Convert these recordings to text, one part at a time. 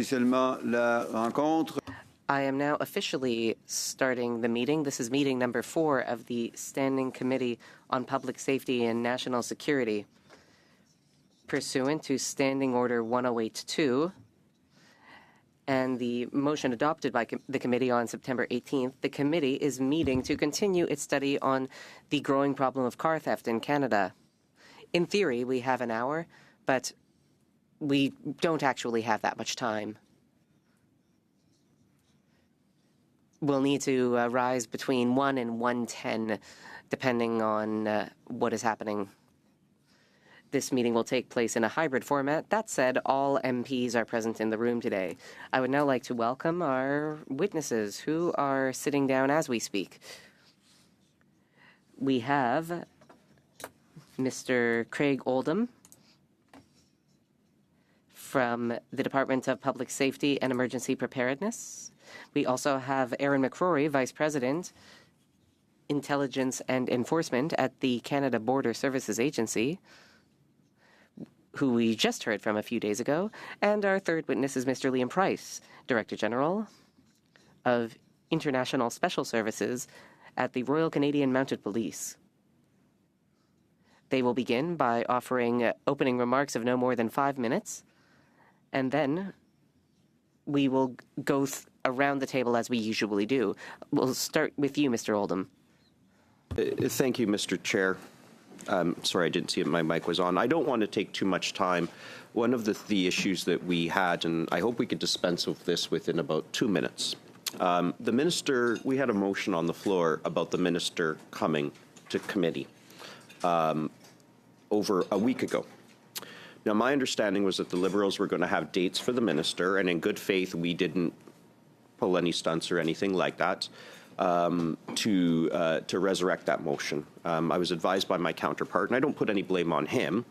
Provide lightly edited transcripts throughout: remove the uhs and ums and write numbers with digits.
officiellement la rencontre. I am now officially starting the meeting. This is meeting number 4 of the Standing Committee on Public Safety and National Security. Pursuant to Standing Order 1082 and the motion adopted by the committee on September 18th, the committee is meeting to continue its study on the growing problem of car theft in Canada. In theory, we have an hour, but we don't actually have that much time. We'll need to rise between 1 and 1:10, depending on what is happening. This meeting will take place in a hybrid format. That said, all MPs are present in the room today. I would now like to welcome our witnesses who are sitting down as we speak. We have Mr. Craig Oldham from the Department of Public Safety and Emergency Preparedness. We also have Aaron McCrory, Vice President, Intelligence and Enforcement at the Canada Border Services Agency, who we just heard from a few days ago. And our third witness is Mr. Liam Price, Director General of International Special Services at the Royal Canadian Mounted Police. They will begin by offering opening remarks of no more than 5 minutes, and then we will go around the table as we usually do. We'll start with you, Mr. Oldham. Thank you, Mr. Chair. Sorry, I didn't see if my mic was on. I don't want to take too much time. One of the issues that we had, and I hope we could dispense with this within about 2 minutes. The minister, we had a motion on the floor about the minister coming to committee over a week ago. Now, my understanding was that the Liberals were going to have dates for the minister, and in good faith, we didn't pull any stunts or anything like that to resurrect that motion. I was advised by my counterpart, and I don't put any blame on him,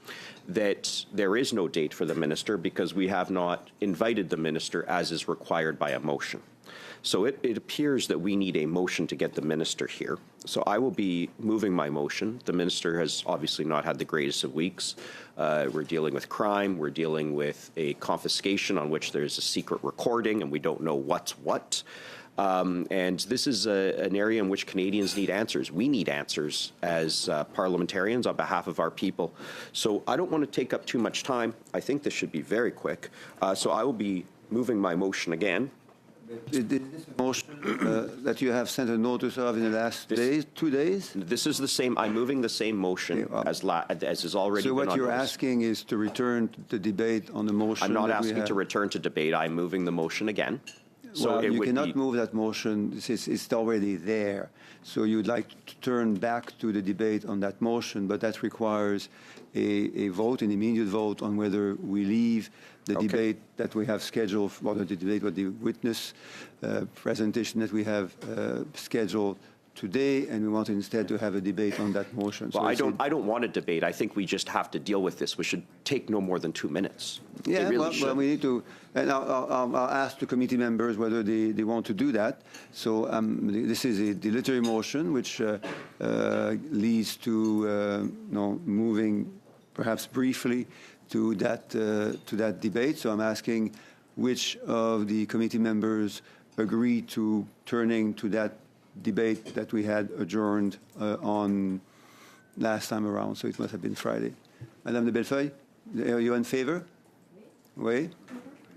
that there is no date for the minister because we have not invited the minister as is required by a motion. So it appears that we need a motion to get the minister here. So I will be moving my motion. The minister has obviously not had the greatest of weeks. We're dealing with crime. We're dealing with a confiscation on which there's a secret recording, and we don't know what's what. And this is an area in which Canadians need answers. We need answers as parliamentarians on behalf of our people. So I don't want to take up too much time. I think this should be very quick. So I will be moving my motion again. Is this a motion that you have sent a notice of in the last 2 days? This is the same. I'm moving the same motion as is already. So been what you're notice. asking is to return the debate on the motion. I'm not asking to return to debate. I'm moving the motion again. So well, you cannot move that motion. It's already there. So you'd like to turn back to the debate on that motion, but that requires a vote, an immediate vote on whether we leave the debate that we have scheduled, or the debate with the witness presentation that we have scheduled today, and we want instead to have a debate on that motion. Well, so I don't want a debate. I think we just have to deal with this. We should take no more than 2 minutes. Yeah, well, we need to, and I'll ask the committee members whether they want to do that. So this is a dilatory motion, which leads to moving perhaps briefly to that debate. So I'm asking which of the committee members agree to turning to that debate that we had adjourned on last time around. So it must have been Friday. Madame de Bellefeuille, are you in favor? Oui.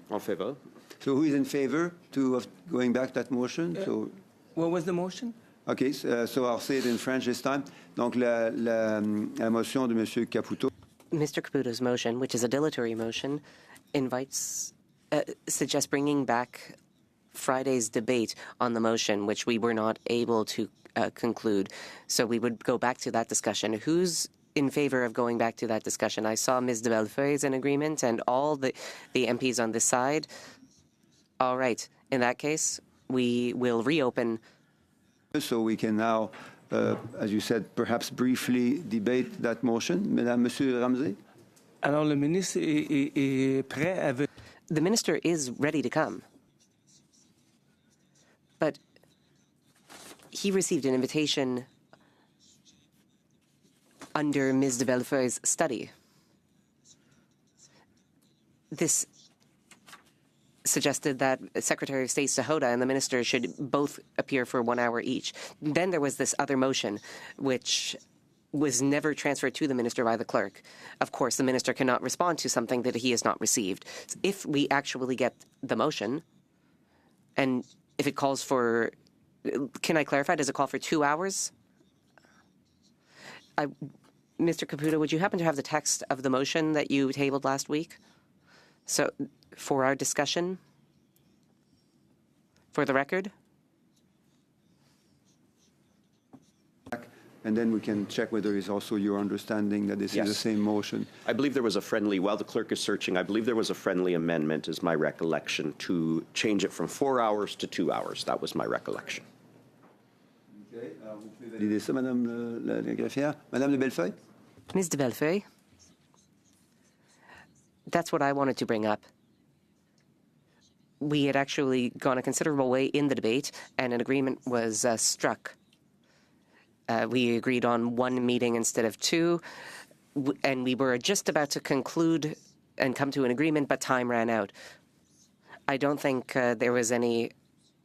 En favor. So who is in favor of going back that motion? So what was the motion? Okay, so I'll say it in French this time. Donc la motion de Monsieur Caputo. Mr. Caputo's motion, which is a dilatory motion, suggests bringing back Friday's debate on the motion, which we were not able to conclude. So we would go back to that discussion. Who's in favor of going back to that discussion? I saw Ms. de Bellefeuille is in agreement, and all the MPs on this side. All right. In that case, we will reopen. So we can now, as you said, perhaps briefly debate that motion. Madame, Monsieur Ramsey? Alors, le ministre est prêt à venir. The minister is ready to come. But he received an invitation under Ms. de Bellefeuille's study. suggested that Secretary of State Sahota and the minister should both appear for 1 hour each. Then there was this other motion, which was never transferred to the minister by the clerk. Of course, the minister cannot respond to something that he has not received. If we actually get the motion, and if it calls for, can I clarify, does it call for 2 hours? Mr. Caputo, would you happen to have the text of the motion that you tabled last week? So, for our discussion, for the record? And then we can check whether it's also your understanding that this is the same motion. I believe there was a friendly, while the clerk is searching, I believe there was a friendly amendment, is my recollection, to change it from 4 hours to 2 hours. That was my recollection. Okay, vous pouvez valider ça, Madame la greffière. Madame de Bellefeuille? Ms. de Bellefeuille? That's what I wanted to bring up. We had actually gone a considerable way in the debate, and an agreement was struck. We agreed on 1 meeting instead of 2, and we were just about to conclude and come to an agreement, but time ran out. I don't think there was any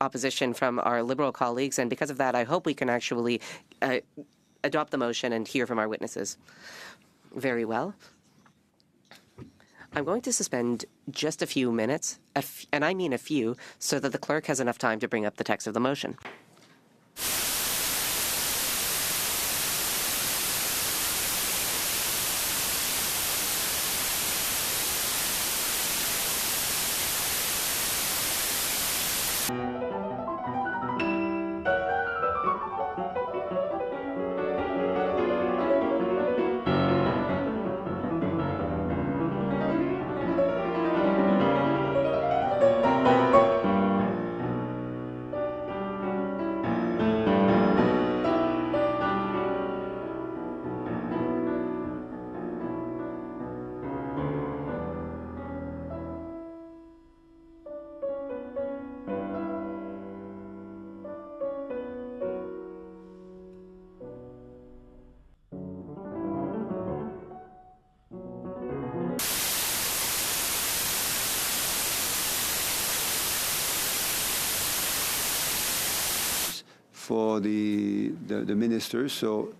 opposition from our Liberal colleagues, and because of that, I hope we can actually adopt the motion and hear from our witnesses. Very well. I'm going to suspend just a few minutes, and I mean a few, so that the clerk has enough time to bring up the text of the motion. For the minister, so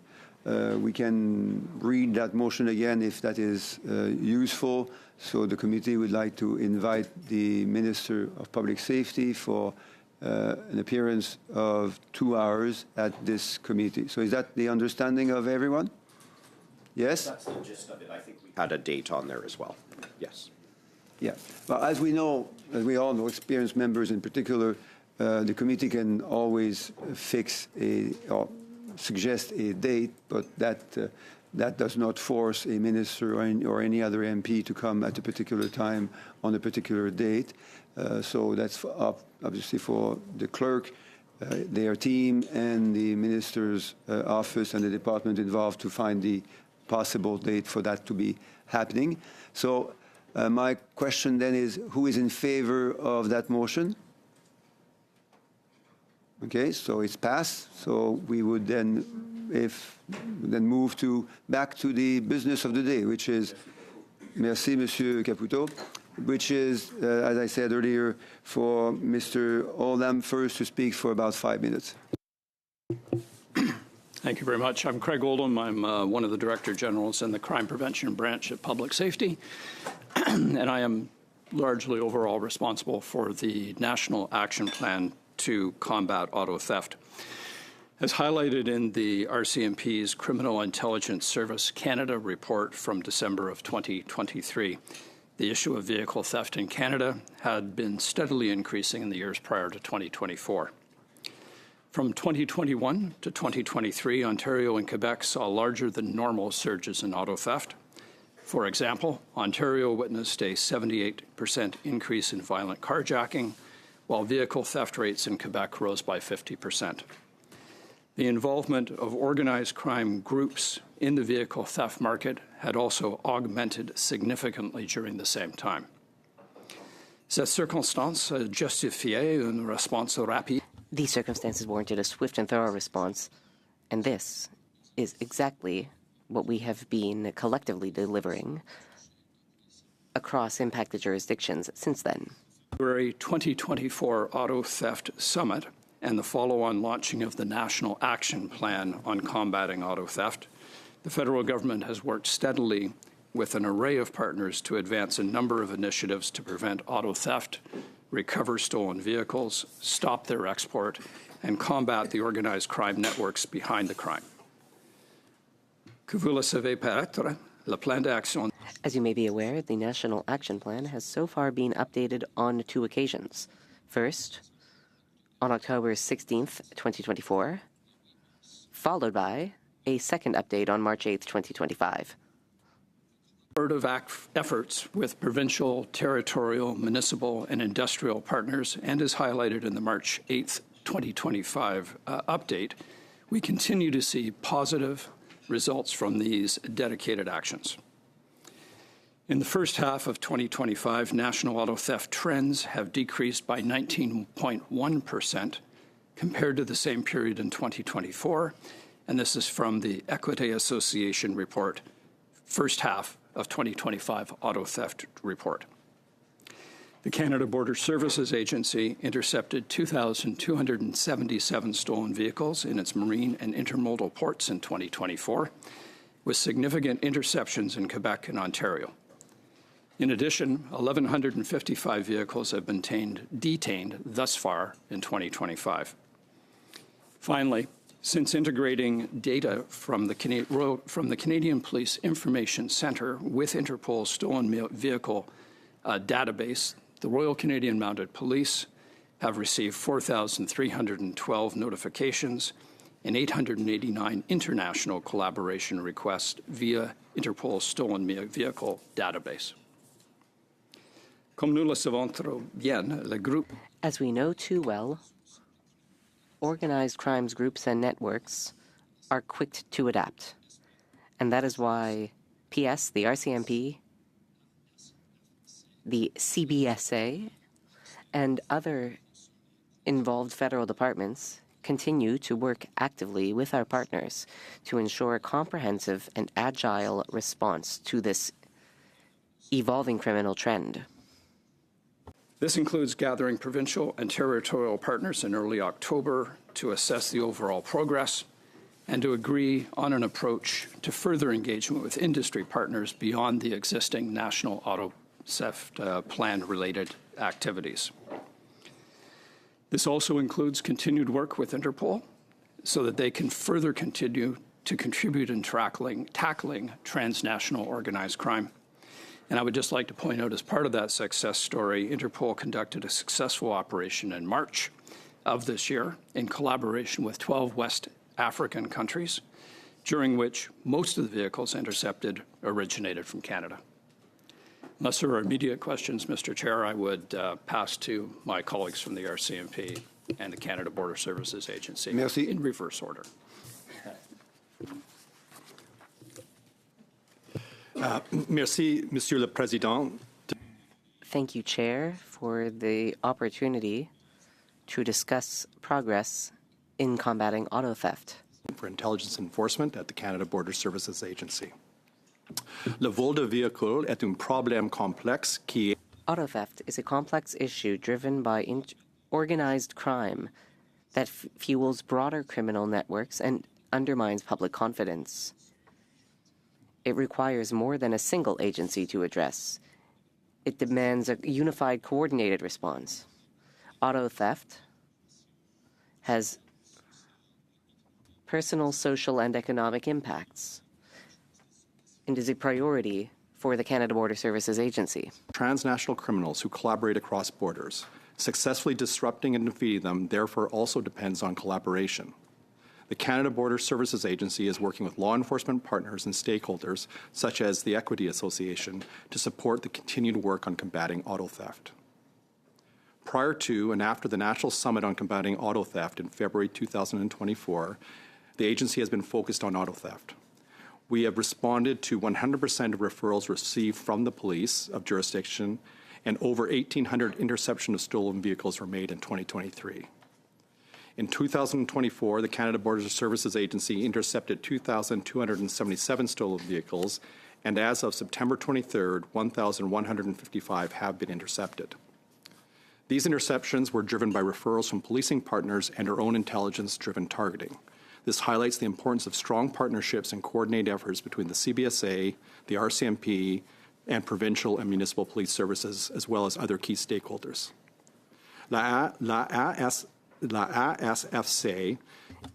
we can read that motion again if that is useful. So the committee would like to invite the Minister of Public Safety for an appearance of 2 hours at this committee. So is that the understanding of everyone? Yes? That's the gist of it. I think we had a date on there as well. Yes. Yeah. Well, as we know, as we all know, experienced members in particular, the committee can always fix or suggest a date, but that does not force a minister or any other MP to come at a particular time on a particular date. So that's obviously for the clerk, their team, and the minister's office and the department involved to find the possible date for that to be happening. So my question then is, who is in favor of that motion? Okay, so it's passed. So we would then, move back to the business of the day, which is, merci, Monsieur Caputo, which is, as I said earlier, for Mr. Oldham first to speak for about 5 minutes. Thank you very much. I'm Craig Oldham. I'm one of the Director Generals in the Crime Prevention Branch at Public Safety, and I am largely overall responsible for the National Action Plan to combat auto theft. As highlighted in the RCMP's Criminal Intelligence Service Canada report from December of 2023, the issue of vehicle theft in Canada had been steadily increasing in the years prior to 2024. From 2021 to 2023, Ontario and Quebec saw larger than normal surges in auto theft. For example, Ontario witnessed a 78% increase in violent carjacking, while vehicle theft rates in Quebec rose by 50%. The involvement of organized crime groups in the vehicle theft market had also augmented significantly during the same time. Cette circonstance justifiait une réponse rapide. These circumstances warranted a swift and thorough response, and this is exactly what we have been collectively delivering across impacted jurisdictions since then. February 2024 Auto Theft Summit and the follow-on launching of the National Action Plan on Combating Auto Theft, the federal government has worked steadily with an array of partners to advance a number of initiatives to prevent auto theft, recover stolen vehicles, stop their export, and combat the organized crime networks behind the crime. Que vous le savez peut-être, le plan d'action. As you may be aware, the National Action Plan has so far been updated on 2 occasions. First, on October 16th, 2024, followed by a second update on March 8th, 2025. Efforts with provincial, territorial, municipal, and industrial partners, and as highlighted in the March 8th, 2025 update, we continue to see positive results from these dedicated actions. In the first half of 2025, national auto theft trends have decreased by 19.1% compared to the same period in 2024, and this is from the Equity Association report, first half of 2025 auto theft report. The Canada Border Services Agency intercepted 2,277 stolen vehicles in its marine and intermodal ports in 2024, with significant interceptions in Quebec and Ontario. In addition, 1,155 vehicles have been detained thus far in 2025. Finally, since integrating data from the Canadian Police Information Centre with Interpol's stolen vehicle database, the Royal Canadian Mounted Police have received 4,312 notifications and 889 international collaboration requests via Interpol's stolen vehicle database. Comme nous le savons trop bien, le groupe. As we know too well, organized crimes groups and networks are quick to adapt. And that is why PS, the RCMP, the CBSA, and other involved federal departments continue to work actively with our partners to ensure a comprehensive and agile response to this evolving criminal trend. This includes gathering provincial and territorial partners in early October to assess the overall progress and to agree on an approach to further engagement with industry partners beyond the existing national auto theft plan-related activities. This also includes continued work with Interpol so that they can further continue to contribute in tackling transnational organized crime. And I would just like to point out, as part of that success story, Interpol conducted a successful operation in March of this year in collaboration with 12 West African countries, during which most of the vehicles intercepted originated from Canada. Unless there are immediate questions, Mr. Chair, I would pass to my colleagues from the RCMP and the Canada Border Services Agency in reverse order. Merci, Monsieur le Président. Thank you, Chair, for the opportunity to discuss progress in combating auto theft. For intelligence enforcement at the Canada Border Services Agency. Le vol de véhicule est un problème complexe qui. Auto theft is a complex issue driven by organized crime that fuels broader criminal networks and undermines public confidence. It requires more than a single agency to address. It demands a unified, coordinated response. Auto theft has personal, social, and economic impacts and is a priority for the Canada Border Services Agency. Transnational criminals who collaborate across borders. Successfully disrupting and defeating them, therefore, also depends on collaboration. The Canada Border Services Agency is working with law enforcement partners and stakeholders, such as the Equity Association, to support the continued work on combating auto theft. Prior to and after the National Summit on Combating Auto Theft in February 2024, the agency has been focused on auto theft. We have responded to 100% of referrals received from the police of jurisdiction, and over 1,800 interception of stolen vehicles were made in 2023. In 2024, the Canada Border Services Agency intercepted 2,277 stolen vehicles, and as of September 23rd, 1,155 have been intercepted. These interceptions were driven by referrals from policing partners and our own intelligence-driven targeting. This highlights the importance of strong partnerships and coordinated efforts between the CBSA, the RCMP, and provincial and municipal police services, as well as other key stakeholders.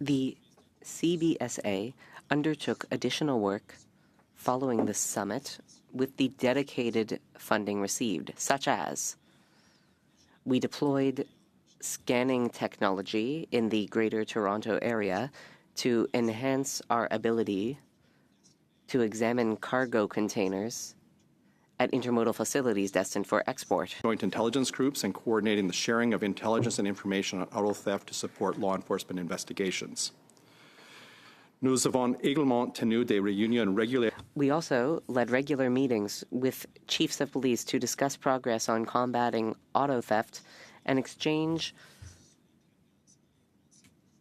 The CBSA undertook additional work following the summit with the dedicated funding received, such as we deployed scanning technology in the Greater Toronto Area to enhance our ability to examine cargo containers at intermodal facilities destined for export. Joint intelligence groups and coordinating the sharing of intelligence and information on auto theft to support law enforcement investigations. Nous avons également tenu des réunions régulières. We also led regular meetings with chiefs of police to discuss progress on combating auto theft and exchange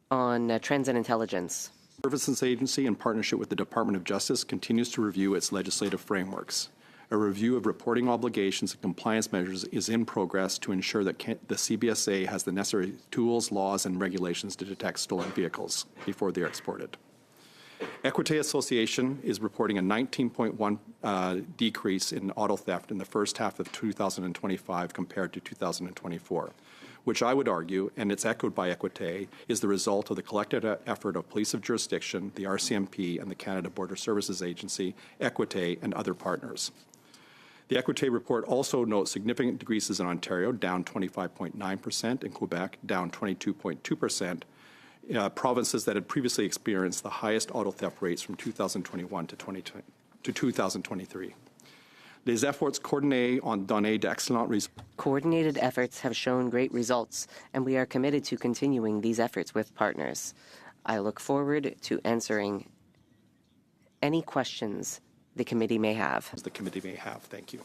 on trends and intelligence. Services Agency, in partnership with the Department of Justice, continues to review its legislative frameworks. A review of reporting obligations and compliance measures is in progress to ensure that the CBSA has the necessary tools, laws, and regulations to detect stolen vehicles before they are exported. Equité Association is reporting a 19.1 decrease in auto theft in the first half of 2025 compared to 2024, which I would argue, and it's echoed by Equité, is the result of the collective effort of Police of Jurisdiction, the RCMP, and the Canada Border Services Agency, Equité, and other partners. The Equité report also notes significant decreases in Ontario, down 25.9%, in Quebec, down 22.2%, provinces that had previously experienced the highest auto theft rates from 2021 to 2023. Les efforts coordonnés ont donné d'excellents resultats. Coordinated efforts have shown great results, and we are committed to continuing these efforts with partners. I look forward to answering any questions the committee may have. Thank you.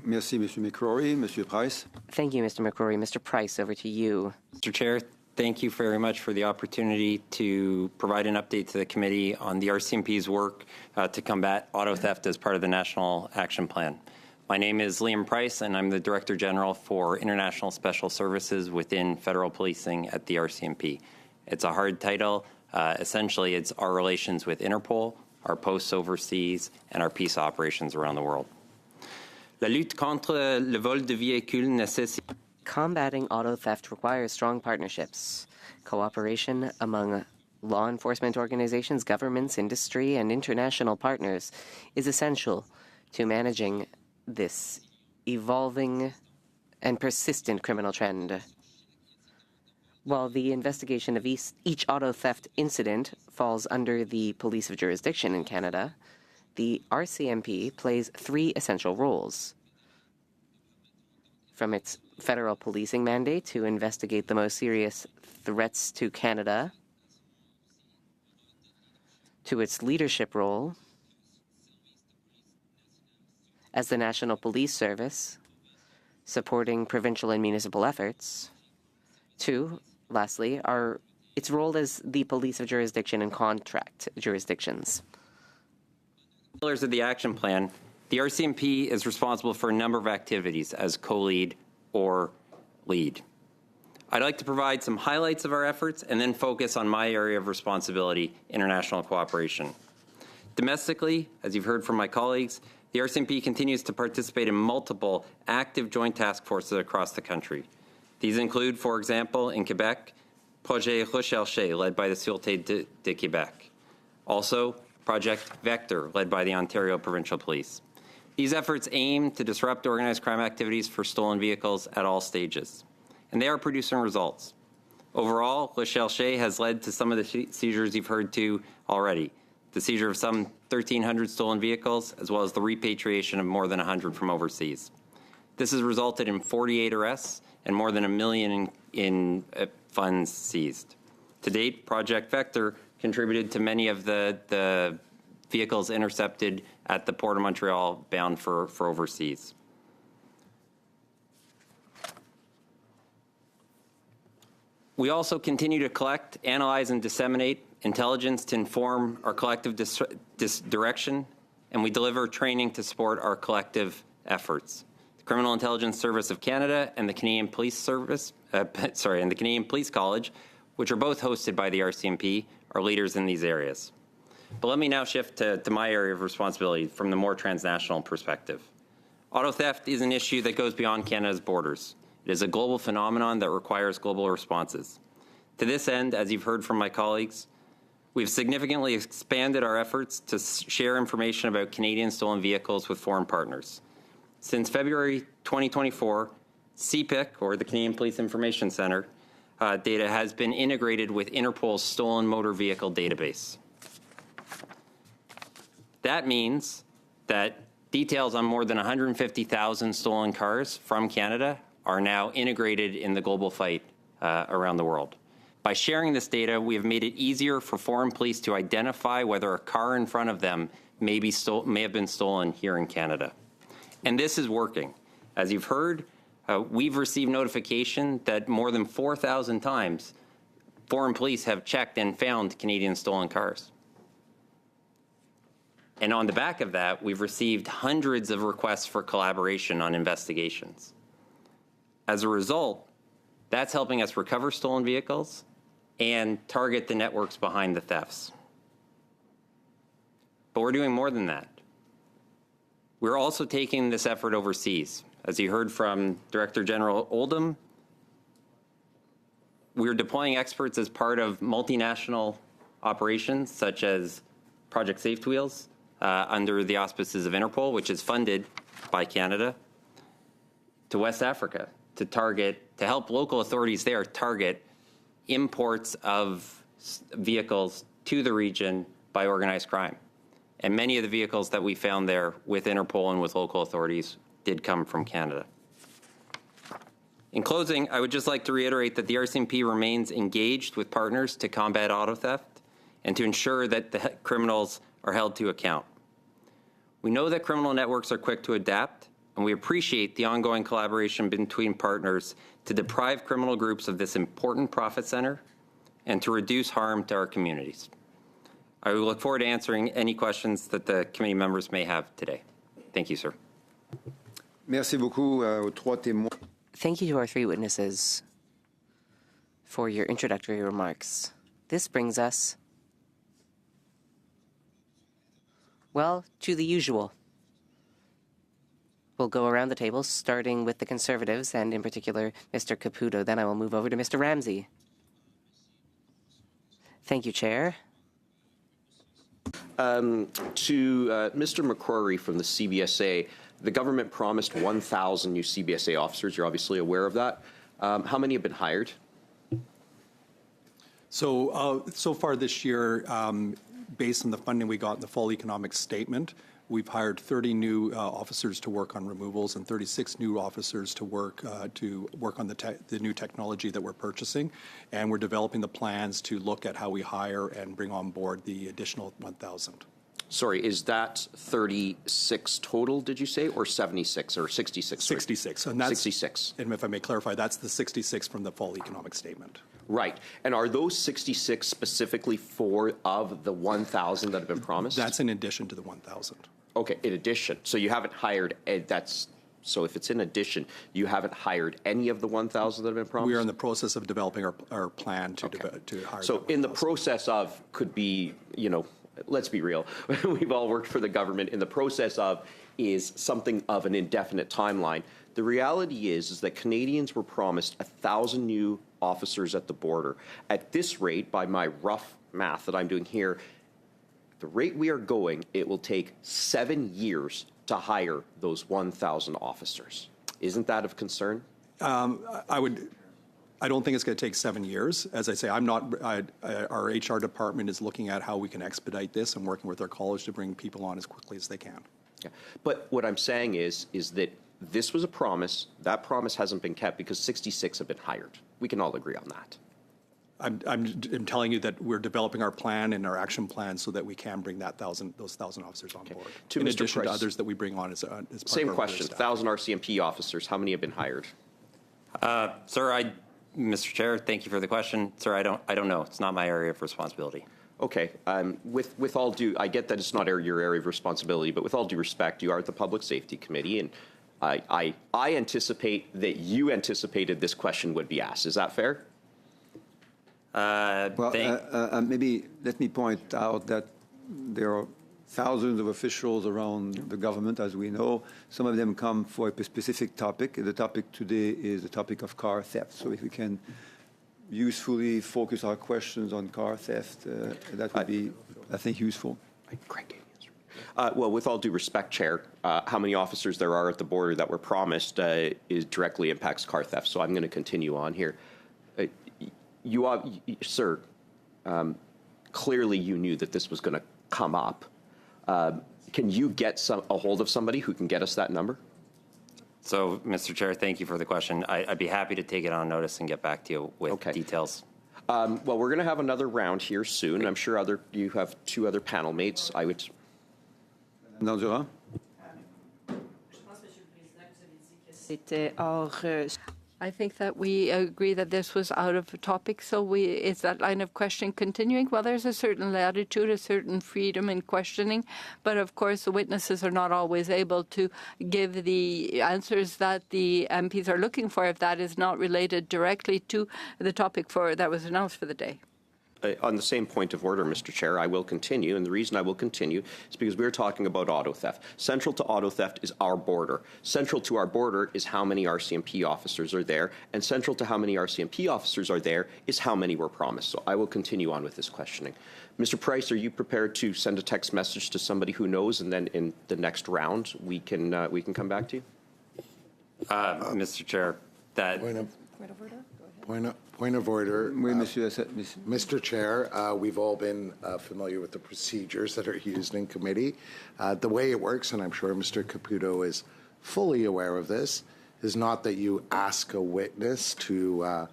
Merci, Monsieur McCrory. Monsieur Price. Thank you, Mr. McCrory. Mr. Price, over to you. Mr. Chair, thank you very much for the opportunity to provide an update to the committee on the RCMP's work to combat auto theft as part of the National Action Plan. My name is Liam Price, and I'm the Director General for International Special Services within Federal Policing at the RCMP. It's a hard title. Essentially, it's our relations with Interpol, our posts overseas, and our peace operations around the world. La lutte contre le vol de véhicules nécessite. Combating auto theft requires strong partnerships, cooperation among law enforcement organizations, governments, industry, and international partners is essential to managing this evolving and persistent criminal trend. While the investigation of each auto theft incident falls under the Police of Jurisdiction in Canada, the RCMP plays three essential roles. From its federal policing mandate to investigate the most serious threats to Canada, to its leadership role as the National Police Service, supporting provincial and municipal efforts, to, lastly, its role as the Police of Jurisdiction and contract jurisdictions. Pillars of the action plan, the RCMP is responsible for a number of activities as co-lead or lead. I'd like to provide some highlights of our efforts and then focus on my area of responsibility, international cooperation. Domestically, as you've heard from my colleagues, the RCMP continues to participate in multiple active joint task forces across the country. These include, for example, in Quebec, Projet Recherché, led by the Sûreté de Québec. Also, Project Vector, led by the Ontario Provincial Police. These efforts aim to disrupt organized crime activities for stolen vehicles at all stages, and they are producing results. Overall, Recherché has led to some of the seizures you've heard to already, the seizure of some 1,300 stolen vehicles, as well as the repatriation of more than 100 from overseas. This has resulted in 48 arrests and more than $1 million in funds seized. To date, Project Vector contributed to many of the vehicles intercepted at the Port of Montreal bound for overseas. We also continue to collect, analyze, and disseminate intelligence to inform our collective direction, and we deliver training to support our collective efforts. The Criminal Intelligence Service of Canada, and the Canadian Police Service, and the Canadian Police College, which are both hosted by the RCMP, are leaders in these areas. But let me now shift to my area of responsibility from the more transnational perspective. Auto theft is an issue that goes beyond Canada's borders. It is a global phenomenon that requires global responses. To this end, as you've heard from my colleagues, we've significantly expanded our efforts to share information about Canadian stolen vehicles with foreign partners. Since February 2024, CPIC, or the Canadian Police Information Centre, data has been integrated with Interpol's stolen motor vehicle database. That means that details on more than 150,000 stolen cars from Canada are now integrated in the global fight around the world. By sharing this data, we have made it easier for foreign police to identify whether a car in front of them may have been stolen here in Canada. And this is working. As you've heard, we've received notification that more than 4,000 times foreign police have checked and found Canadian stolen cars. And on the back of that, we've received hundreds of requests for collaboration on investigations. As a result, that's helping us recover stolen vehicles and target the networks behind the thefts. But we're doing more than that. We're also taking this effort overseas. As you heard from Director General Oldham, we're deploying experts as part of multinational operations such as Project Safety Wheels under the auspices of Interpol, which is funded by Canada, to West Africa to help local authorities there target imports of vehicles to the region by organized crime. And many of the vehicles that we found there with Interpol and with local authorities did come from Canada. In closing, I would just like to reiterate that the RCMP remains engaged with partners to combat auto theft and to ensure that the criminals are held to account. We know that criminal networks are quick to adapt, and we appreciate the ongoing collaboration between partners to deprive criminal groups of this important profit center and to reduce harm to our communities. I look forward to answering any questions that the committee members may have today. Thank you, sir. Merci beaucoup aux trois témoins. Thank you to our three witnesses for your introductory remarks. This brings us, well, to the usual. We'll go around the table, starting with the Conservatives, and in particular, Mr. Caputo. Then I will move over to Mr. Ramsey. Thank you, Chair. To Mr. McCrory from the CBSA, the government promised 1,000 new CBSA officers. You're obviously aware of that. How many have been hired? So far this year, based on the funding we got in the fall economic statement, we've hired 30 new officers to work on removals and 36 new officers to work on the new technology that we're purchasing, and we're developing the plans to look at how we hire and bring on board the additional 1,000. Sorry, is that 36 total, did you say, or 76 or 66? 66. And that's, 66. And if I may clarify, that's the 66 from the fall economic statement. Right. And are those 66 specifically of the 1,000 that have been promised? That's in addition to the 1,000. Okay, in addition. So you haven't hired, so if it's in addition, you haven't hired any of the 1,000 that have been promised? We are in the process of developing our plan to hire. So in the process of could be, let's be real. We've all worked for the government. In the process of is something of an indefinite timeline. The reality is that Canadians were promised 1,000 new officers at the border. At this rate, by my rough math that I'm doing here, the rate we are going, it will take 7 years to hire those 1,000 officers. Isn't that of concern? I don't think it's going to take 7 years. As I say, our HR department is looking at how we can expedite this and working with our college to bring people on as quickly as they can. Yeah. But what I'm saying is that this was a promise. That promise hasn't been kept because 66 have been hired. We can all agree on that. I'm telling you that we're developing our plan and our action plan so that we can bring those 1,000 officers on board. To in Mr. addition Price, to others that we bring on as part same of our question. staff. 1,000 RCMP officers. How many have been hired? Sir, Mr. Chair, thank you for the question. Sir, I don't know. It's not my area of responsibility. Okay. With all due, I get that it's not your area of responsibility, but with all due respect, you are at the Public Safety Committee, and I anticipate that you anticipated this question would be asked. Is that fair? Maybe let me point out that there are thousands of officials around the government, as we know. Some of them come for a specific topic. The topic today is the topic of car theft. So if we can usefully focus our questions on car theft, that would be, I think, useful. Well, with all due respect, Chair, how many officers there are at the border that were promised directly impacts car theft. So I'm going to continue on here. Sir, clearly you knew that this was going to come up. Can you get a hold of somebody who can get us that number? So, Mr. Chair, thank you for the question. I'd be happy to take it on notice and get back to you with details. Well, we're going to have another round here soon. I'm sure you have two other panel mates. I would. I think that we agree that this was out of topic, so is that line of questioning continuing? Well, there's a certain latitude, a certain freedom in questioning, but of course the witnesses are not always able to give the answers that the MPs are looking for if that is not related directly to the topic that was announced for the day. On the same point of order, Mr. Chair, I will continue, and the reason I will continue is because we're talking about auto theft. Central to auto theft is our border. Central to our border is how many RCMP officers are there, and central to how many RCMP officers are there is how many were promised. So I will continue on with this questioning. Mr. Price, are you prepared to send a text message to somebody who knows, and then in the next round we can come back to you? Mr. Chair, that... Point of order. Oui, Monsieur. Mr. Chair, we've all been familiar with the procedures that are used in committee. The way it works, and I'm sure Mr. Caputo is fully aware of this, is not that you ask a witness to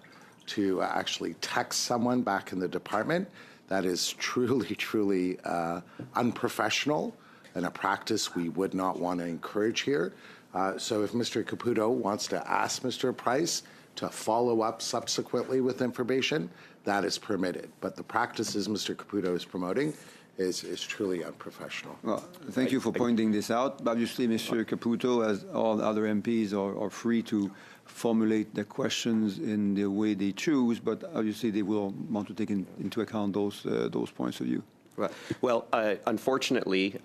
actually text someone back in the department. That is truly unprofessional and a practice we would not want to encourage here. So if Mr. Caputo wants to ask Mr. Price to follow up subsequently with information, that is permitted. But the practices Mr. Caputo is promoting is truly unprofessional. Well, thank you for pointing this out. Obviously, Mr. Caputo, as all other MPs, are free to formulate their questions in the way they choose, but obviously they will want to take into account those points of view. Well, unfortunately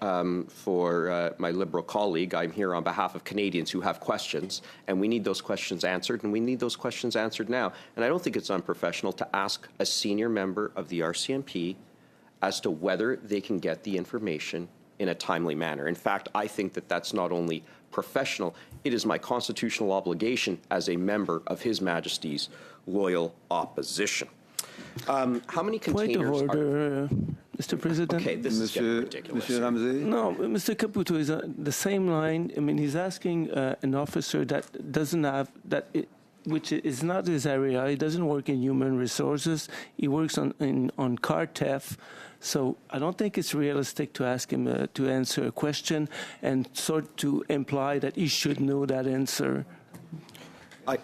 for my Liberal colleague, I'm here on behalf of Canadians who have questions, and we need those questions answered, and we need those questions answered now. And I don't think it's unprofessional to ask a senior member of the RCMP as to whether they can get the information in a timely manner. In fact, I think that that's not only professional, it is my constitutional obligation as a member of His Majesty's loyal opposition. How many containers Point of order, Mr. President. Okay, this is getting ridiculous. Monsieur Ramsey? No, Mr. Caputo is on the same line. I mean, he's asking an officer that doesn't have which is not his area. He doesn't work in human resources. He works on car theft. So I don't think it's realistic to ask him to answer a question and sort to imply that he should know that answer.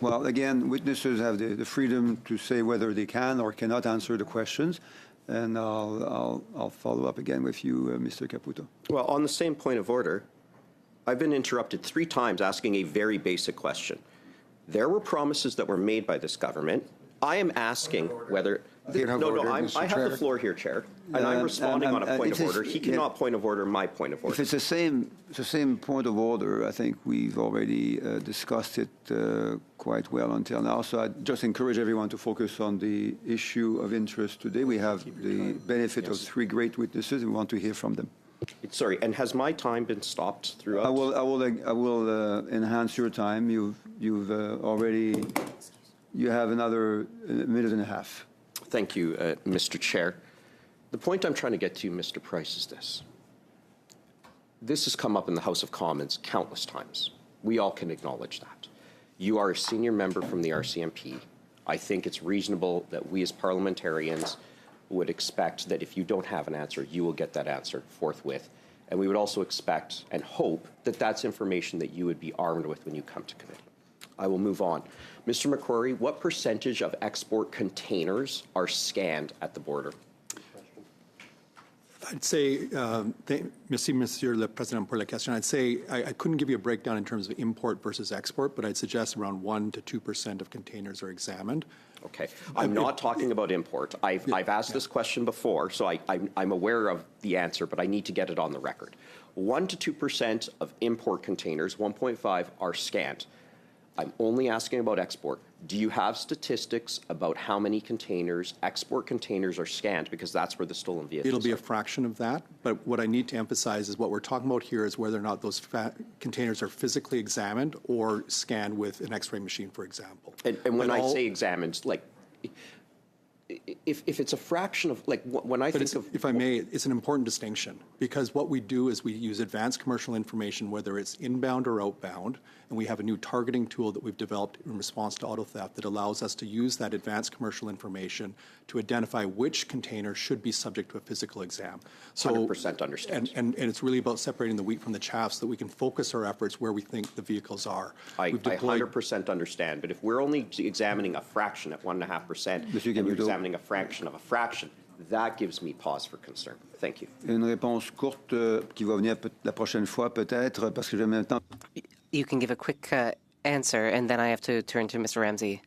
Well, again, witnesses have the freedom to say whether they can or cannot answer the questions, and I'll follow up again with you, Mr. Caputo. Well, on the same point of order, I've been interrupted 3 times asking a very basic question. There were promises that were made by this government. I am asking whether... I have the floor here, Chair, and I'm responding on a point of order. He cannot point of order my point of order. If it's the same point of order, I think we've already discussed it quite well until now. So I just encourage everyone to focus on the issue of interest today. We have the benefit of 3 great witnesses, and we want to hear from them. Sorry, and has my time been stopped throughout? I will enhance your time. You have another minute and a half. Thank you, Mr. Chair. The point I'm trying to get to, Mr. Price, is this. This has come up in the House of Commons countless times. We all can acknowledge that. You are a senior member from the RCMP. I think it's reasonable that we as parliamentarians would expect that if you don't have an answer, you will get that answer forthwith. And we would also expect and hope that that's information that you would be armed with when you come to committee. I will move on. Mr. McCrory, what percentage of export containers are scanned at the border? I'd say, merci, Monsieur le Président, pour la question. I'd say I couldn't give you a breakdown in terms of import versus export, but I'd suggest around 1 to 2% of containers are examined. Okay. I'm not talking about import. I've asked this question before, so I'm aware of the answer, but I need to get it on the record. 1 to 2% of import containers, 1.5, are scanned. I'm only asking about export. Do you have statistics about how many containers, export containers, are scanned? Because that's where the stolen vehicles It'll be are. a fraction of that, but what I need to emphasize is what we're talking about here is whether or not those containers are physically examined or scanned with an X-ray machine, for example. And when I say examined, like, if it's a fraction of, like, when I think of... If I may, it's an important distinction, because what we do is we use advanced commercial information, whether it's inbound or outbound, and we have a new targeting tool that we've developed in response to auto theft that allows us to use that advanced commercial information to identify which container should be subject to a physical exam. So, 100% understand. And it's really about separating the wheat from the chaff so that we can focus our efforts where we think the vehicles are. I 100% understand, but if we're only examining a fraction at 1.5%, and you're examining a fraction of a fraction, that gives me pause for concern. Thank you. Une réponse courte qui va venir la prochaine fois peut-être, parce que j'ai même temps. You can give a quick answer, and then I have to turn to Mr. Ramsey.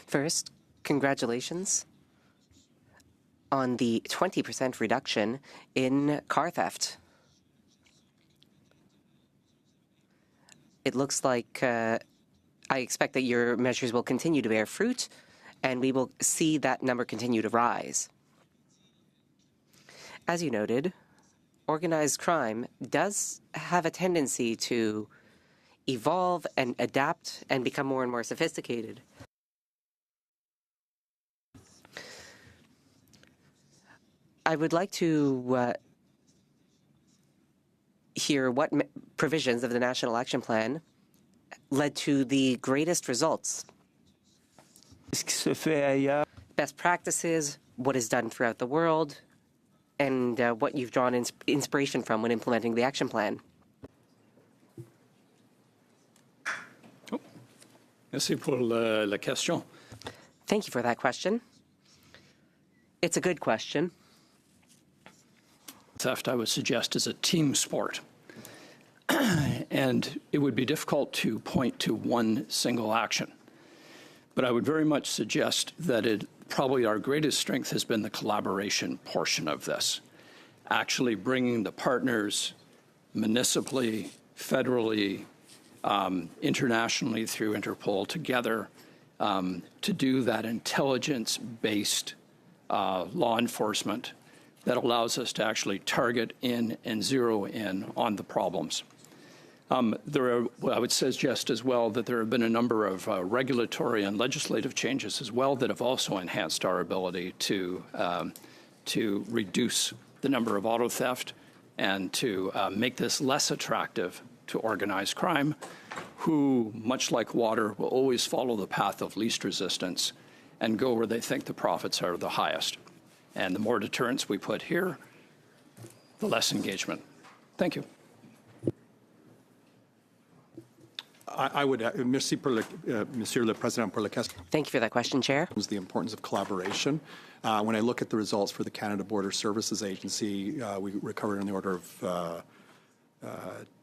First, congratulations on the 20% reduction in car theft. It looks like I expect that your measures will continue to bear fruit, and we will see that number continue to rise. As you noted, organized crime does have a tendency to evolve and adapt and become more and more sophisticated. I would like to hear what provisions of the National Action Plan led to the greatest results. Best practices, what is done throughout the world, and what you've drawn inspiration from when implementing the action plan. Merci pour la question. Thank you for that question. It's a good question. Theft, I would suggest, is a team sport. And it would be difficult to point to one single action. But I would very much suggest that probably our greatest strength has been the collaboration portion of this, actually bringing the partners municipally, federally, internationally through Interpol together to do that intelligence-based law enforcement that allows us to actually target in and zero in on the problems. I would suggest as well that there have been a number of regulatory and legislative changes as well that have also enhanced our ability to reduce the number of auto theft and to make this less attractive to organized crime, who, much like water, will always follow the path of least resistance and go where they think the profits are the highest. And the more deterrence we put here, the less engagement. Thank you. I would, merci pour Monsieur le Président, pour la question. Thank you for that question, Chair. The importance of collaboration. When I look at the results for the Canada Border Services Agency, we recovered in the order of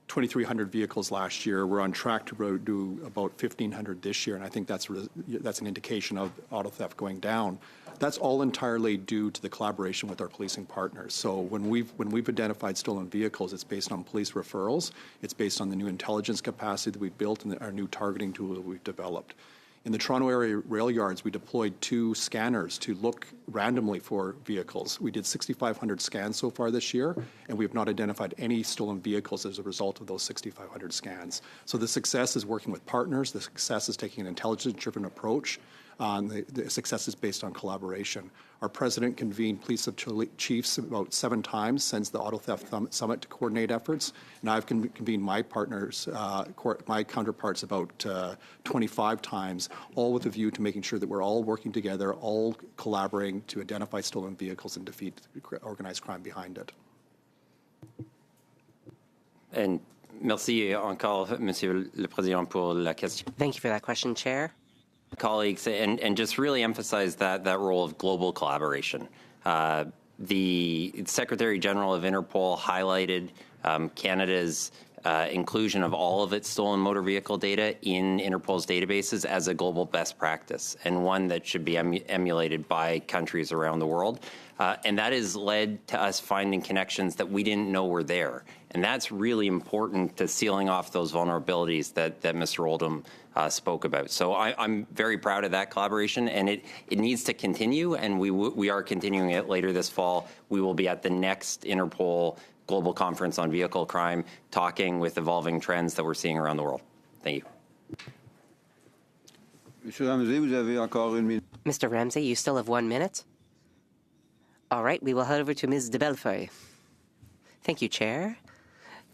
2,300 vehicles last year. We're on track to do about 1,500 this year, and I think that's an indication of auto theft going down. That's all entirely due to the collaboration with our policing partners. So when we've identified stolen vehicles, it's based on police referrals. It's based on the new intelligence capacity that we've built and our new targeting tool that we've developed. In the Toronto area rail yards, we deployed 2 scanners to look randomly for vehicles. We did 6,500 scans so far this year, and we have not identified any stolen vehicles as a result of those 6,500 scans. So the success is working with partners. The success is taking an intelligence-driven approach. The success is based on collaboration. Our president convened police chiefs about 7 times since the Auto Theft Summit to coordinate efforts, and I've convened my partners, my counterparts about 25 times, all with a view to making sure that we're all working together, all collaborating to identify stolen vehicles and defeat organized crime behind it. And Merci encore, Monsieur le Président, pour la question. Thank you for that question, Chair. Colleagues, and just really emphasize that role of global collaboration. The Secretary General of Interpol highlighted Canada's inclusion of all of its stolen motor vehicle data in Interpol's databases as a global best practice, and one that should be emulated by countries around the world. And that has led to us finding connections that we didn't know were there. And that's really important to sealing off those vulnerabilities that Mr. Oldham spoke about. So I'm very proud of that collaboration, and it needs to continue, and we are continuing it later this fall. We will be at the next Interpol Global Conference on Vehicle Crime, talking with evolving trends that we're seeing around the world. Thank you. Monsieur Ramsey, vous avez encore une minute. Mr. Ramsey, you still have 1 minute. All right, we will head over to Ms. de Bellefeuille. Thank you, Chair.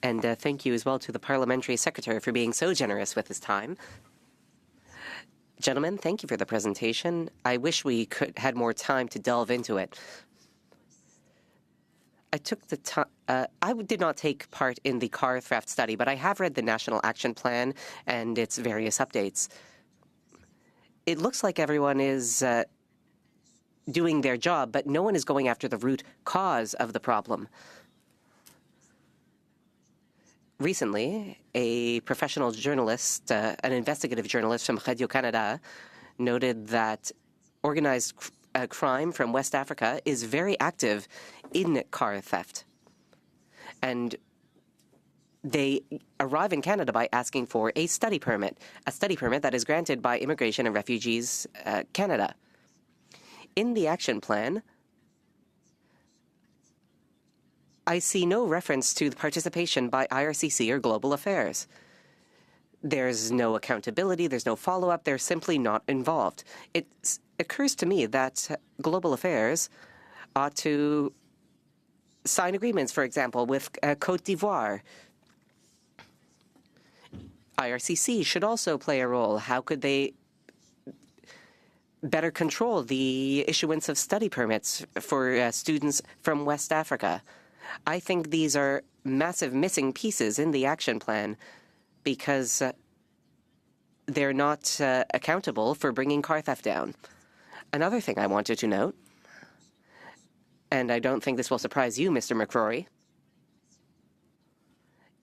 And thank you as well to the Parliamentary Secretary for being so generous with his time. Gentlemen, thank you for the presentation. I wish we had more time to delve into it. I did not take part in the car theft study, but I have read the National Action Plan and its various updates. It looks like everyone is doing their job, but no one is going after the root cause of the problem. Recently, a professional journalist, an investigative journalist from Radio-Canada, noted that organized crime from West Africa is very active in car theft. And they arrive in Canada by asking for a study permit that is granted by Immigration and Refugees Canada. In the action plan, I see no reference to the participation by IRCC or Global Affairs. There's no accountability, there's no follow-up, they're simply not involved. It occurs to me that Global Affairs ought to sign agreements, for example, with Côte d'Ivoire. IRCC should also play a role. How could they better control the issuance of study permits for students from West Africa? I think these are massive missing pieces in the action plan because they're not accountable for bringing car theft down. Another thing I wanted to note, and I don't think this will surprise you, Mr. McCrory,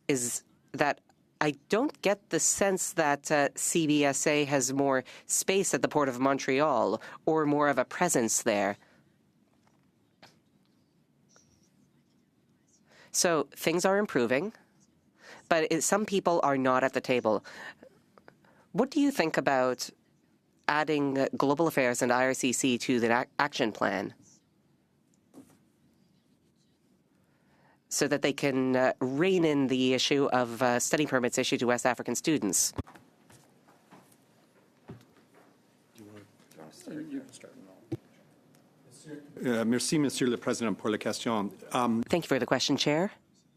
is that I don't get the sense that CBSA has more space at the Port of Montreal or more of a presence there. So things are improving, but some people are not at the table. What do you think about adding Global Affairs and IRCC to the action plan so that they can rein in the issue of study permits issued to West African students? Merci, Monsieur le Président, pour la question. Thank you for the question, Chair.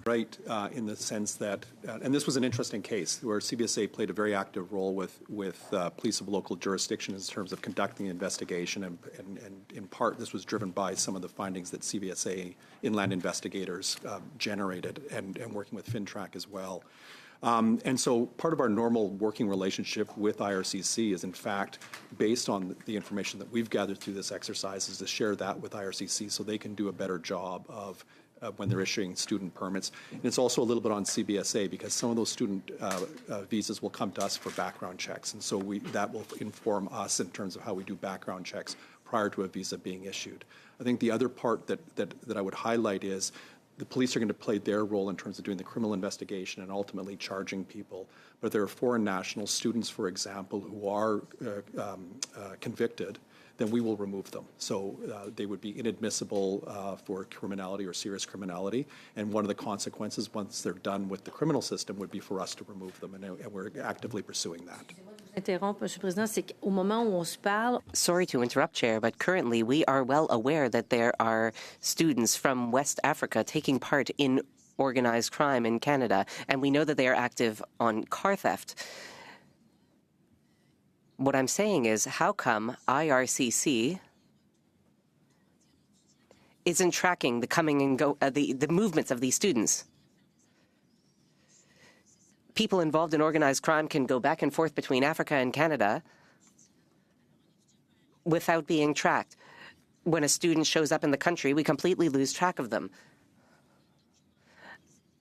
Right, in the sense that, and this was an interesting case where CBSA played a very active role with police of local jurisdiction in terms of conducting the investigation, and in part this was driven by some of the findings that CBSA inland investigators generated, and working with FinTrack as well. And so part of our normal working relationship with IRCC is, in fact, based on the information that we've gathered through this exercise, is to share that with IRCC so they can do a better job of when they're issuing student permits. And it's also a little bit on CBSA because some of those student visas will come to us for background checks. And so that will inform us in terms of how we do background checks prior to a visa being issued. I think the other part that I would highlight is the police are going to play their role in terms of doing the criminal investigation and ultimately charging people. But there are foreign national students, for example, who are convicted, then we will remove them. So they would be inadmissible for criminality or serious criminality. And one of the consequences, once they're done with the criminal system, would be for us to remove them. And we're actively pursuing that. Sorry to interrupt, Chair, but currently we are well aware that there are students from West Africa taking part in organized crime in Canada, and we know that they are active on car theft. What I'm saying is, how come IRCC isn't tracking the coming and go, the movements of these students? people involved in organized crime can go back and forth between Africa and Canada without being tracked. When a student shows up in the country, we completely lose track of them.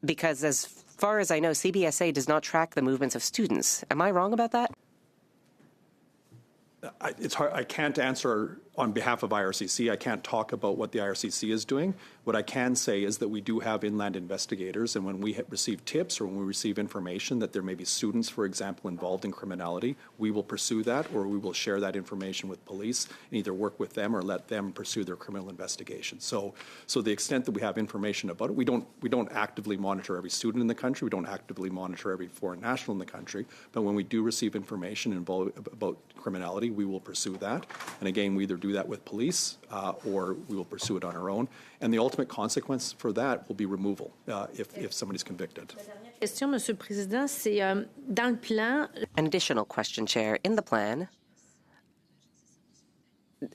Because as far as I know, CBSA does not track the movements of students. Am I wrong about that? It's hard. I can't answer on behalf of IRCC. I can't talk about what the IRCC is doing. What I can say is that we do have inland investigators, and when we receive tips or when we receive information that there may be students, for example, involved in criminality, we will pursue that, or we will share that information with police and either work with them or let them pursue their criminal investigation. So the extent that we have information about it, we don't actively monitor every student in the country. We don't actively monitor every foreign national in the country. But when we do receive information about criminality, we will pursue that. And again, we either do that with police or we will pursue it on our own. And the ultimate consequence for that will be removal if somebody's convicted. Question, Monsieur le Président, c'est dans le plan. An additional question, Chair. In the plan,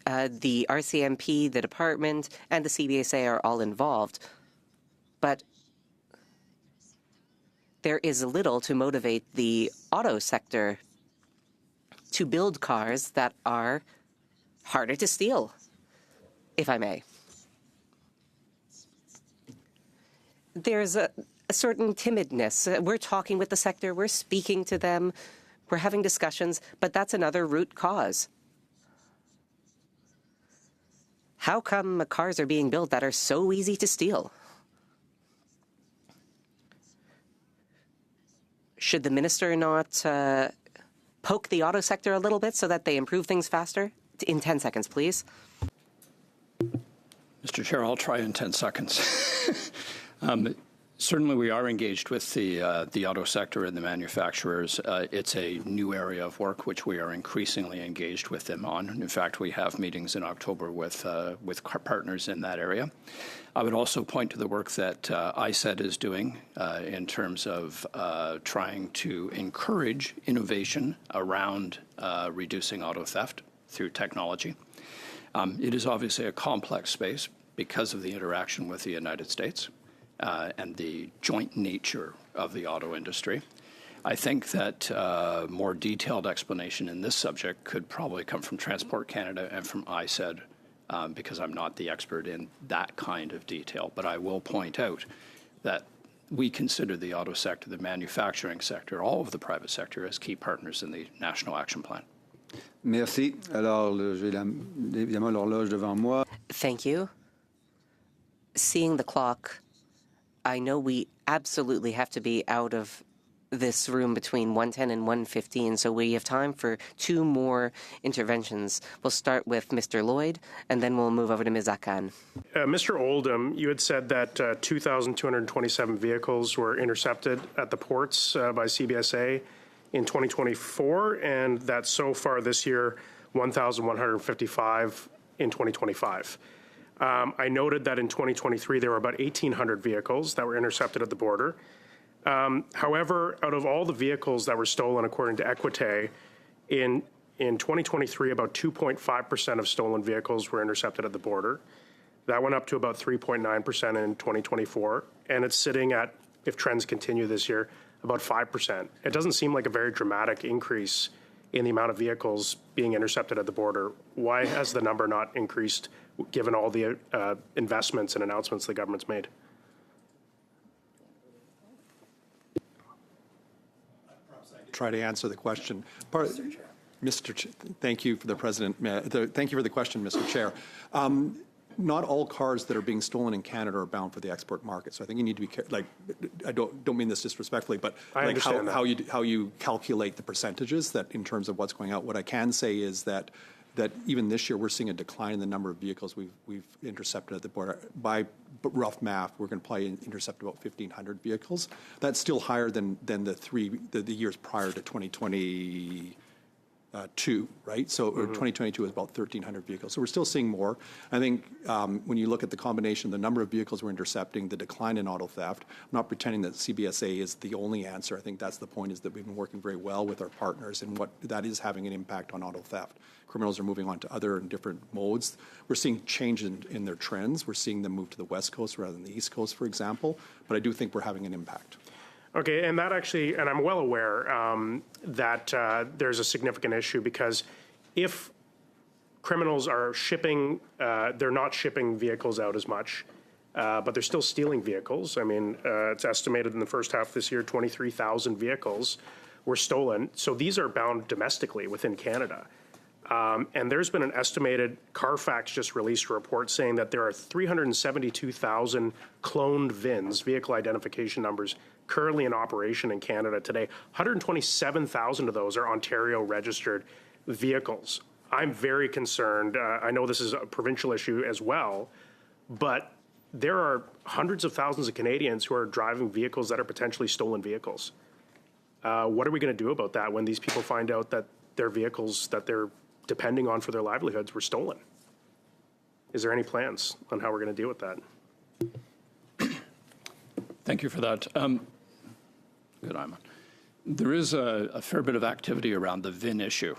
the RCMP, the department, and the CBSA are all involved. But there is little to motivate the auto sector to build cars that are harder to steal, if I may. There's a certain timidness. We're talking with the sector, we're speaking to them, we're having discussions, but that's another root cause. How come cars are being built that are so easy to steal? Should the minister not poke the auto sector a little bit so that they improve things faster? In 10 seconds, please. Mr. Chair, I'll try in 10 seconds. Certainly, we are engaged with the auto sector and the manufacturers. It's a new area of work which we are increasingly engaged with them on. In fact, we have meetings in October with partners in that area. I would also point to the work that ISED is doing in terms of trying to encourage innovation around reducing auto theft through technology. It is obviously a complex space because of the interaction with the United States and the joint nature of the auto industry. I think that more detailed explanation in this subject could probably come from Transport Canada and from ISED, because I'm not the expert in that kind of detail. But I will point out that we consider the auto sector, the manufacturing sector, all of the private sector as key partners in the National Action Plan. Merci. Alors, j'ai évidemment l'horloge devant moi. Thank you. Seeing the clock, I know we absolutely have to be out of this room between 1:10 and 1:15, so we have time for two more interventions. We'll start with Mr. Lloyd, and then we'll move over to Ms. Akan. Mr. Oldham, you had said that 2,227 vehicles were intercepted at the ports by CBSA in 2024, and that so far this year, 1,155 in 2025. I noted that in 2023, there were about 1,800 vehicles that were intercepted at the border. However, out of all the vehicles that were stolen, according to Equite, in 2023, about 2.5% of stolen vehicles were intercepted at the border. That went up to about 3.9% in 2024, and it's sitting at, if trends continue this year, about 5%. It doesn't seem like a very dramatic increase in the amount of vehicles being intercepted at the border. Why has the number not increased, given all the investments and announcements the government's made? Try to answer the question. Thank you for the President. Thank you for the question, Mr. Chair. Not all cars that are being stolen in Canada are bound for the export market. So I think you need to be like, I don't mean this disrespectfully, but like how you calculate the percentages that in terms of what's going out. What I can say is that even this year we're seeing a decline in the number of vehicles we've intercepted at the border. By rough math, we're going to probably intercept about 1,500 vehicles. That's still higher than the years prior to 2022, right? So 2022 is about 1,300 vehicles. So we're still seeing more. I think when you look at the combination, the number of vehicles we're intercepting, the decline in auto theft, I'm not pretending that CBSA is the only answer. I think that's the point, is that we've been working very well with our partners, and what that is having an impact on auto theft. Criminals are moving on to other and different modes. We're seeing change in their trends. We're seeing them move to the West Coast rather than the East Coast, for example. But I do think we're having an impact. Okay, and that actually, and I'm well aware that there's a significant issue, because if criminals are shipping, they're not shipping vehicles out as much, but they're still stealing vehicles. I mean, it's estimated in the first half of this year, 23,000 vehicles were stolen. So these are bound domestically within Canada. And there's been an estimated, Carfax just released a report saying that there are 372,000 cloned VINs, vehicle identification numbers, currently in operation in Canada today. 127,000 of those are Ontario registered vehicles. I'm very concerned. I know this is a provincial issue as well, but there are hundreds of thousands of Canadians who are driving vehicles that are potentially stolen vehicles. What are we going to do about that when these people find out that their vehicles that they're depending on for their livelihoods were stolen? Is there any plans on how we're going to deal with that? Thank you for that. Good, Iman. There is a fair bit of activity around the VIN issue.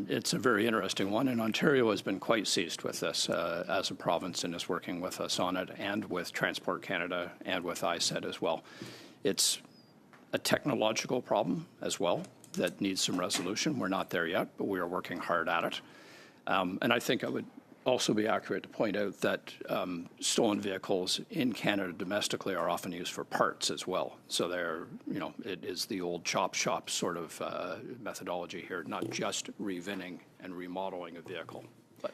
It's a very interesting one, and Ontario has been quite seized with this as a province and is working with us on it, and with Transport Canada and with ISED as well. It's a technological problem as well that needs some resolution. We're not there yet, but we are working hard at it. And I think I would also be accurate to point out that stolen vehicles in Canada domestically are often used for parts as well. So they're, it is the old chop shop sort of methodology here, not just revinning and remodeling a vehicle. But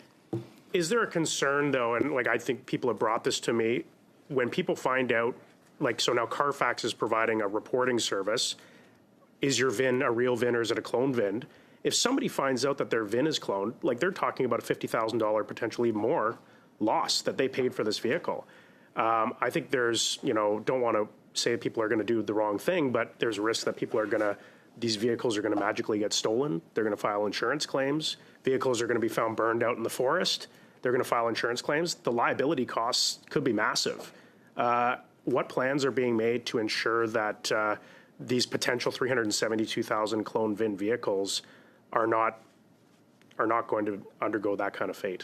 is there a concern, though, and I think people have brought this to me, when people find out, so now Carfax is providing a reporting service, is your VIN a real VIN or is it a clone VIN? If somebody finds out that their VIN is cloned, they're talking about a $50,000, potentially more, loss that they paid for this vehicle. I think there's, don't want to say people are going to do the wrong thing, but there's a risk that these vehicles are going to magically get stolen. They're going to file insurance claims. Vehicles are going to be found burned out in the forest. They're going to file insurance claims. The liability costs could be massive. What plans are being made to ensure that these potential 372,000 clone VIN vehicles are not going to undergo that kind of fate?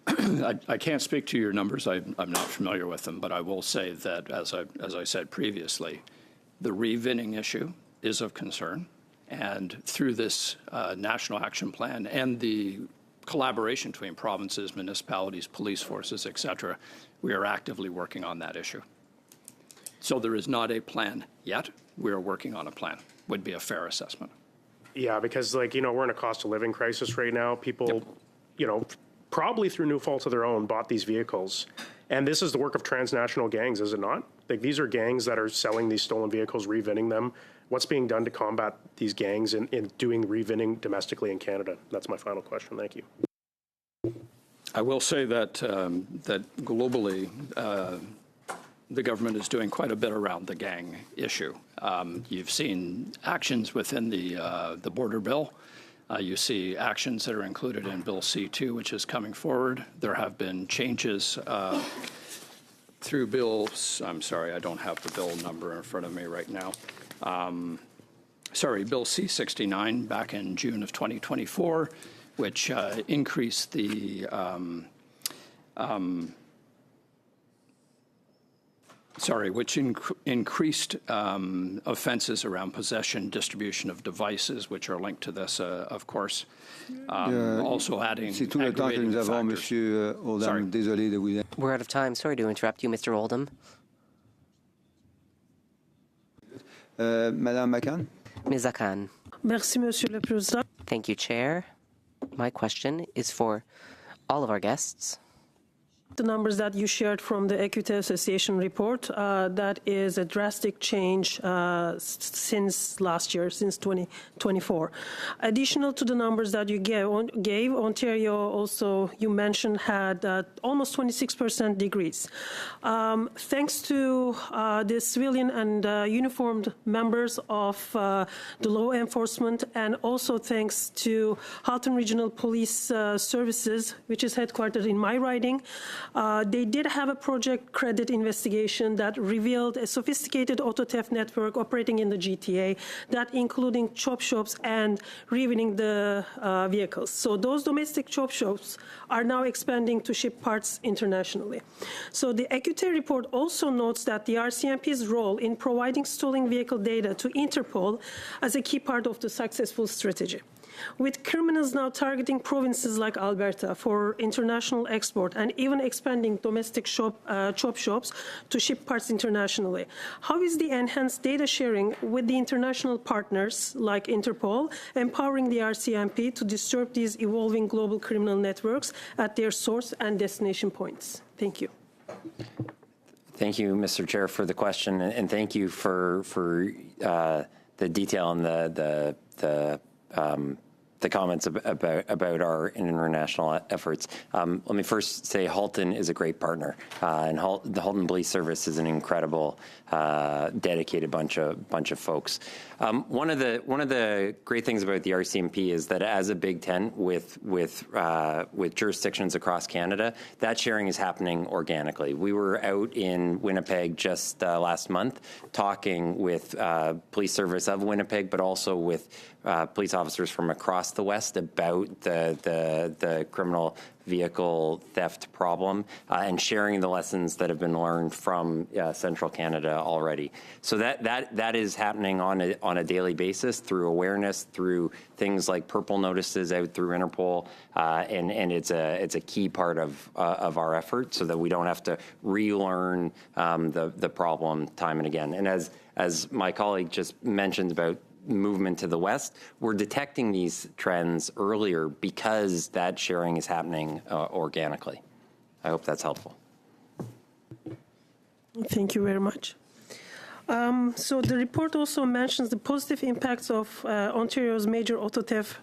I can't speak to your numbers. I'm not familiar with them, but I will say that, as I said previously, the revinning issue is of concern. And through this national action plan and the collaboration between provinces, municipalities, police forces, et cetera, we are actively working on that issue. So there is not a plan yet. We are working on a plan, would be a fair assessment. Yeah, because we're in a cost of living crisis right now. People, probably through no fault of their own, bought these vehicles. And this is the work of transnational gangs, is it not? These are gangs that are selling these stolen vehicles, revinning them. What's being done to combat these gangs in doing revinning domestically in Canada? That's my final question. Thank you. I will say that that globally, the government is doing quite a bit around the gang issue. You've seen actions within the border bill. You see actions that are included in Bill C2, which is coming forward. There have been changes through bills. I'm sorry, I don't have the bill number in front of me right now. Bill C69 back in June of 2024, which increased the increased offenses around possession, distribution of devices, which are linked to this, of course. Also adding aggravating factors. Sorry. We're out of time. Sorry to interrupt you, Mr. Oldham. Madame Macan? Ms. Akan. Merci, Monsieur le Président. Thank you, Chair. My question is for all of our guests. The numbers that you shared from the Equity Association report, that is a drastic change since last year, since 2024. Additional to the numbers that you gave, Ontario also, you mentioned, had almost 26% decrease. Thanks to the civilian and uniformed members of the law enforcement, and also thanks to Halton Regional Police Services, which is headquartered in my riding, They did have a project credit investigation that revealed a sophisticated auto theft network operating in the GTA, that including chop shops and rewinning the vehicles. So those domestic chop shops are now expanding to ship parts internationally. So the EQT report also notes that the RCMP's role in providing stolen vehicle data to Interpol as a key part of the successful strategy. With criminals now targeting provinces like Alberta for international export and even expanding domestic chop shops to ship parts internationally, how is the enhanced data sharing with the international partners like Interpol empowering the RCMP to disturb these evolving global criminal networks at their source and destination points? Thank you. Thank you, Mr. Chair, for the question, and thank you for the detail and the comments about our international efforts. Let me first say Halton is a great partner, and the Halton Police Service is an incredible, dedicated bunch of folks. One of the great things about the RCMP is that as a Big Ten with jurisdictions across Canada, that sharing is happening organically. We were out in Winnipeg just last month talking with Police Service of Winnipeg, but also with police officers from across the West about the criminal vehicle theft problem and sharing the lessons that have been learned from Central Canada already. So that is happening on a daily basis through awareness, through things like purple notices out through Interpol, and it's a key part of our effort so that we don't have to relearn the problem time and again. And as my colleague just mentioned about movement to the West, we're detecting these trends earlier because that sharing is happening organically. I hope that's helpful. Thank you very much. So the report also mentions the positive impacts of Ontario's major auto theft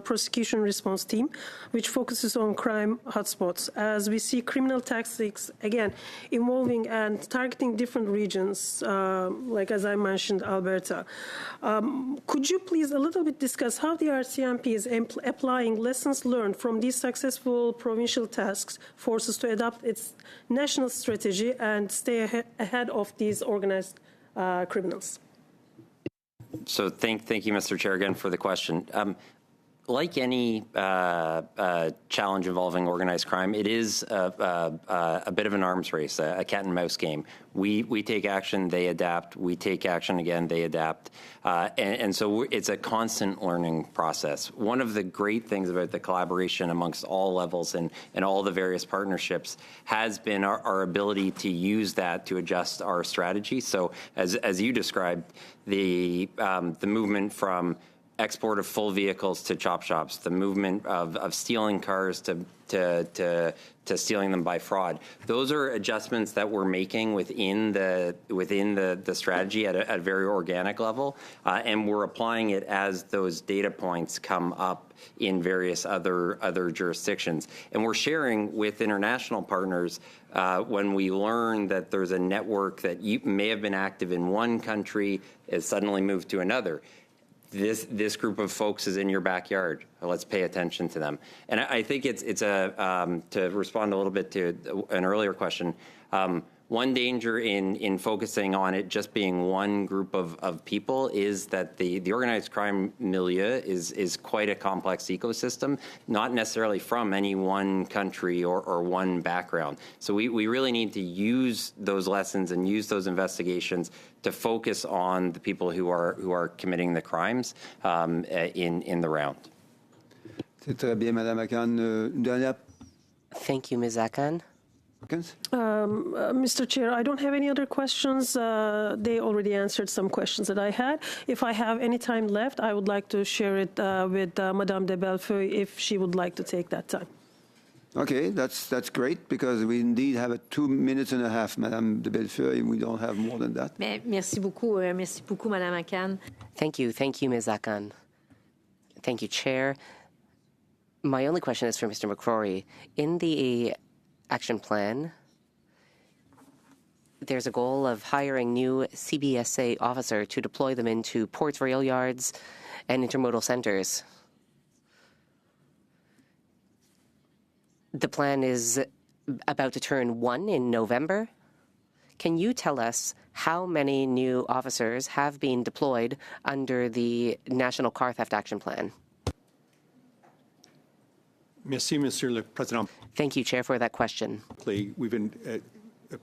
prosecution response team, which focuses on crime hotspots, as we see criminal tactics, again, evolving and targeting different regions, like as I mentioned, Alberta. Could you please a little bit discuss how the RCMP is applying lessons learned from these successful provincial task forces to adopt its national strategy and stay ahead of these organized criminals? So thank you, Mr. Chair, again for the question. Like any challenge involving organized crime, it is a bit of an arms race, a cat and mouse game. We take action, they adapt. We take action again, they adapt. And so it's a constant learning process. One of the great things about the collaboration amongst all levels and all the various partnerships has been our ability to use that to adjust our strategy. So as you described, the movement from export of full vehicles to chop shops, the movement of stealing cars to stealing them by fraud. Those are adjustments that we're making within the strategy at a very organic level, and we're applying it as those data points come up in various other jurisdictions. And we're sharing with international partners when we learn that there's a network that may have been active in one country has suddenly moved to another. This group of folks is in your backyard. Let's pay attention to them. And I think it's to respond a little bit to an earlier question. One danger in focusing on it just being one group of people is that the organized crime milieu is quite a complex ecosystem, not necessarily from any one country or one background. So we really need to use those lessons and use those investigations to focus on the people who are committing the crimes in the round. C'est très bien, Madame Akan. Une dernière. Thank you, Ms. Akan. Mr. Chair, I don't have any other questions. They already answered some questions that I had. If I have any time left, I would like to share it with Madame de Bellefeuille if she would like to take that time. Okay, that's great because we indeed have 2 minutes and a half, Madame de Bellefeuille. We don't have more than that. Merci beaucoup, Madame Akan. Thank you, Ms. Akan. Thank you, Chair. My only question is for Mr. McCrory. In the action plan, there's a goal of hiring new CBSA officer to deploy them into ports, rail yards, and intermodal centers. The plan is about to turn 1 in November. Can you tell us how many new officers have been deployed under the National Car Theft Action Plan? Merci, Monsieur le Président. Thank you, Chair, for that question. We've been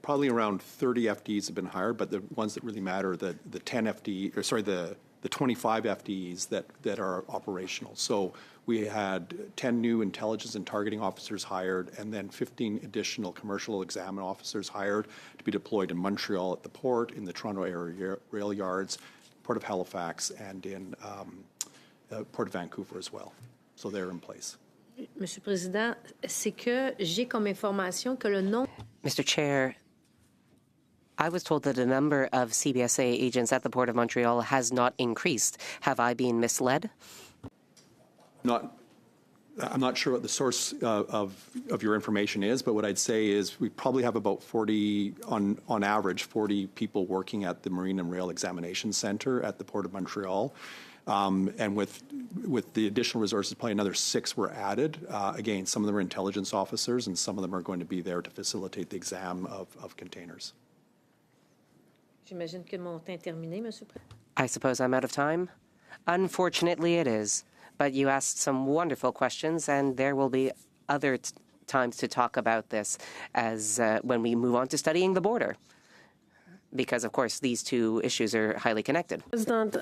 probably around 30 FDEs have been hired, but the ones that really matter, the 10 FDE, or sorry, the 25 FDEs that are operational. So we had 10 new intelligence and targeting officers hired, and then 15 additional commercial examine officers hired to be deployed in Montreal at the port, in the Toronto area rail yards, Port of Halifax, and in Port of Vancouver as well. So they're in place. Monsieur le Président, c'est que j'ai comme information que le nombre... Mr. Chair, I was told that the number of CBSA agents at the Port of Montreal has not increased. Have I been misled? I'm not sure what the source of your information is, but what I'd say is we probably have about 40, on average, 40 people working at the Marine and Rail Examination Center at the Port of Montreal. And with the additional resources, probably another 6 were added. Again, some of them are intelligence officers, and some of them are going to be there to facilitate the exam of containers. J'imagine que mon temps est terminé, Monsieur le Président. I suppose I'm out of time? Unfortunately, it is. But you asked some wonderful questions, and there will be other times to talk about this as when we move on to studying the border. Because, of course, these two issues are highly connected. President,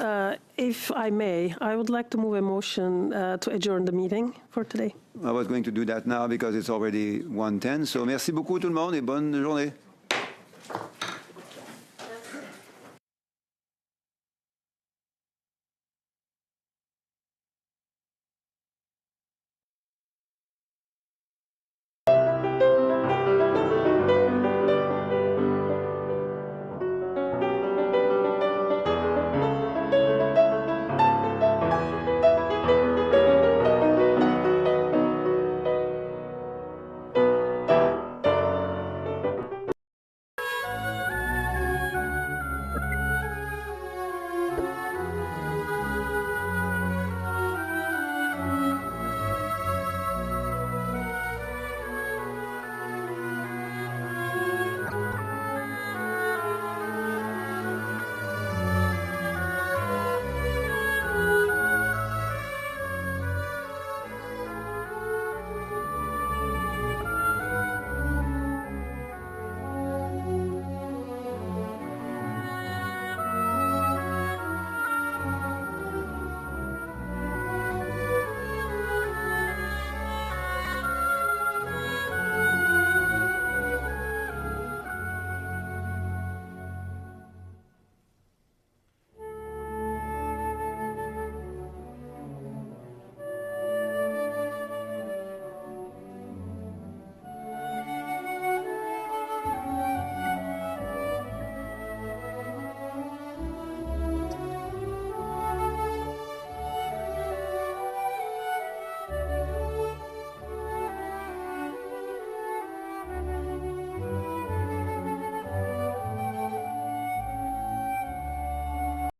if I may, I would like to move a motion to adjourn the meeting for today. I was going to do that now because it's already 1:10. So merci beaucoup tout le monde et bonne journée.